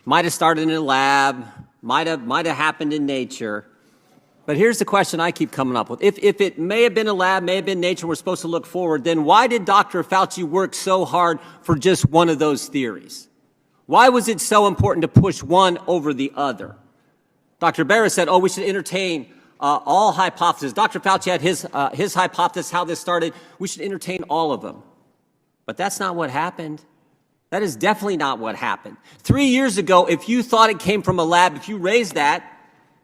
Might have started in a lab, might have happened in nature. But here's the question I keep coming up with. If it may have been a lab, may have been nature, we're supposed to look forward, then why did Dr. Fauci work so hard for just one of those theories? Why was it so important to push one over the other? Dr. Barra said, we should entertain all hypotheses. Dr. Fauci had his hypothesis, how this started. We should entertain all of them. But that's not what happened. That is definitely not what happened. 3 years ago, if you thought it came from a lab, if you raised that,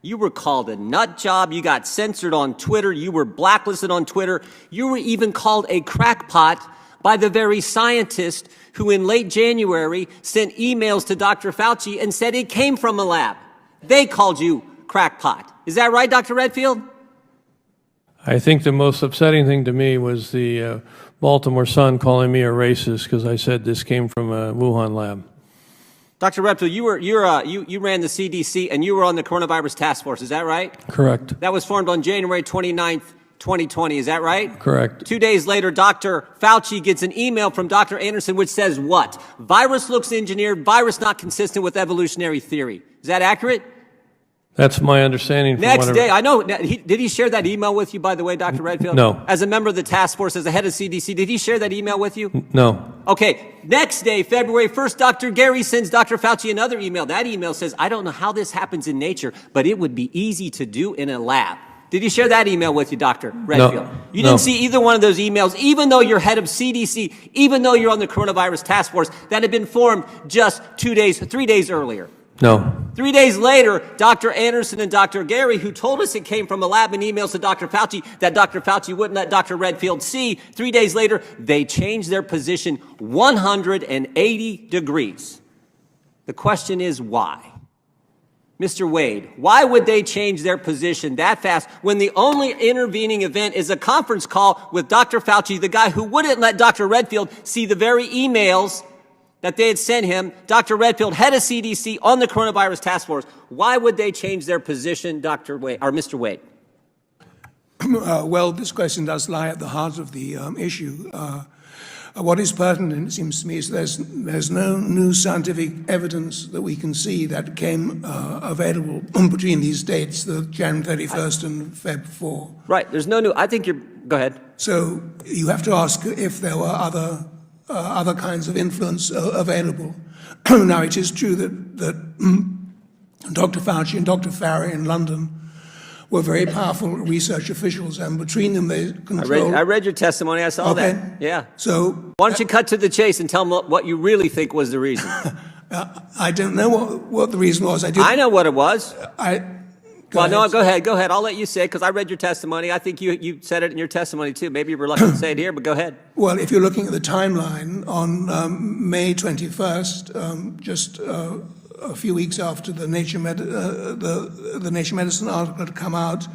you were called a nut job. You got censored on Twitter. You were blacklisted on Twitter. You were even called a crackpot by the very scientist who in late January sent emails to Dr. Fauci and said it came from a lab. They called you crackpot. Is that right, Dr. Redfield? I think the most upsetting thing to me was the Baltimore Sun calling me a racist because I said this came from a Wuhan lab. Dr. Redfield, you ran the CDC and you were on the coronavirus task force. Is that right? Correct. That was formed on January 29th, 2020. Is that right? Correct. 2 days later, Dr. Fauci gets an email from Dr. Anderson which says what? Virus looks engineered, virus not consistent with evolutionary theory. Is that accurate? That's my understanding. Next day, I know. Did he share that email with you, by the way, Dr. Redfield? No. As a member of the task force, as the head of CDC, did he share that email with you? No. Okay. Next day, February 1st, Dr. Gary sends Dr. Fauci another email. That email says, I don't know how this happens in nature, but it would be easy to do in a lab. Did he share that email with you, Dr. Redfield? No. You didn't see either one of those emails, even though you're head of CDC, even though you're on the coronavirus task force that had been formed just 3 days earlier. No. 3 days later, Dr. Anderson and Dr. Gary, who told us it came from a lab in emails to Dr. Fauci that Dr. Fauci wouldn't let Dr. Redfield see, 3 days later, they changed their position 180 degrees. The question is why? Mr. Wade, why would they change their position that fast when the only intervening event is a conference call with Dr. Fauci, the guy who wouldn't let Dr. Redfield see the very emails that they had sent him, Dr. Redfield, head of CDC on the coronavirus task force? Why would they change their position, Dr. Wade, or Mr. Wade? Well, this question does lie at the heart of the issue. What is pertinent, it seems to me, is there's no new scientific evidence that we can see that became available between these dates, the January 31st and Feb 4. Right. There's no new. I think you're. Go ahead. So you have to ask if there were other kinds of influence available. Now, it is true that Dr. Fauci and Dr. Farry in London were very powerful research officials, and between them they controlled... I read your testimony. I saw that. Yeah. So why don't you cut to the chase and tell them what you really think was the reason? I don't know what the reason was. I know what it was. Go ahead. No, go ahead. Go ahead. I'll let you say it because I read your testimony. I think you said it in your testimony too. Maybe you're reluctant to say it here, but go ahead. Well, if you're looking at the timeline, on May 21st, just a few weeks after the Nature Medicine article had come out,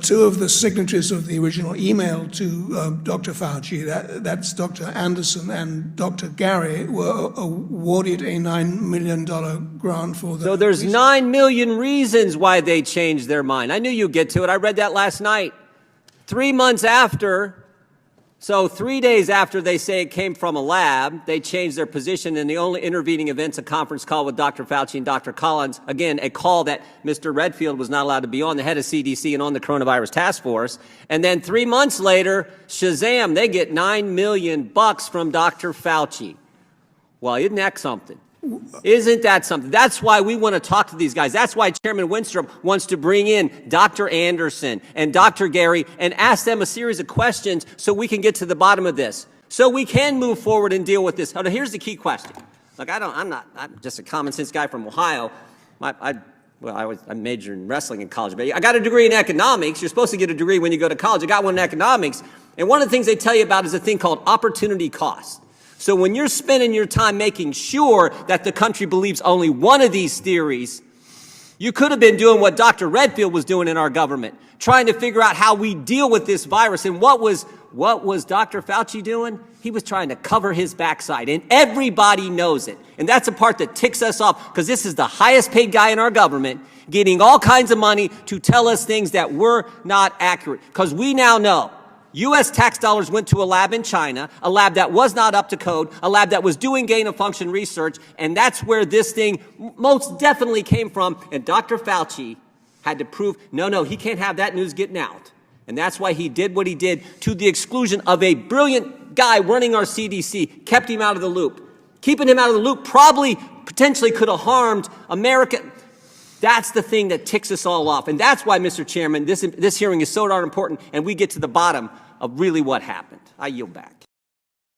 two of the signatories of the original email to Dr. Fauci, that's Dr. Anderson and Dr. Gary, were awarded a $9 million grant for the... So there's 9 million reasons why they changed their mind. I knew you'd get to it. I read that last night. 3 months after, so 3 days after they say it came from a lab, they changed their position, and the only intervening event's a conference call with Dr. Fauci and Dr. Collins. Again, a call that Mr. Redfield was not allowed to be on, the head of CDC and on the coronavirus task force. And then 3 months later, shazam, they get $9 million from Dr. Fauci. Well, isn't that something? Isn't that something? That's why we want to talk to these guys. That's why Chairman Winstrup wants to bring in Dr. Anderson and Dr. Gary and ask them a series of questions so we can get to the bottom of this, so we can move forward and deal with this. Now, here's the key question. Look, I'm just a common sense guy from Ohio. I majored in wrestling in college, but I got a degree in economics. You're supposed to get a degree when you go to college. I got one in economics. And one of the things they tell you about is a thing called opportunity cost. So when you're spending your time making sure that the country believes only one of these theories, you could have been doing what Dr. Redfield was doing in our government, trying to figure out how we deal with this virus. And what was Dr. Fauci doing? He was trying to cover his backside, and everybody knows it. And that's the part that ticks us off, because this is the highest paid guy in our government getting all kinds of money to tell us things that were not accurate. Because we now know U.S. tax dollars went to a lab in China, a lab that was not up to code, a lab that was doing gain-of-function research, and that's where this thing most definitely came from. And Dr. Fauci had to prove, no, he can't have that news getting out. And that's why he did what he did, to the exclusion of a brilliant guy running our CDC, kept him out of the loop. Keeping him out of the loop probably potentially could have harmed America. That's the thing that ticks us all off. And that's why, Mr. Chairman, this hearing is so darn important, and we get to the bottom of really what happened. I yield back.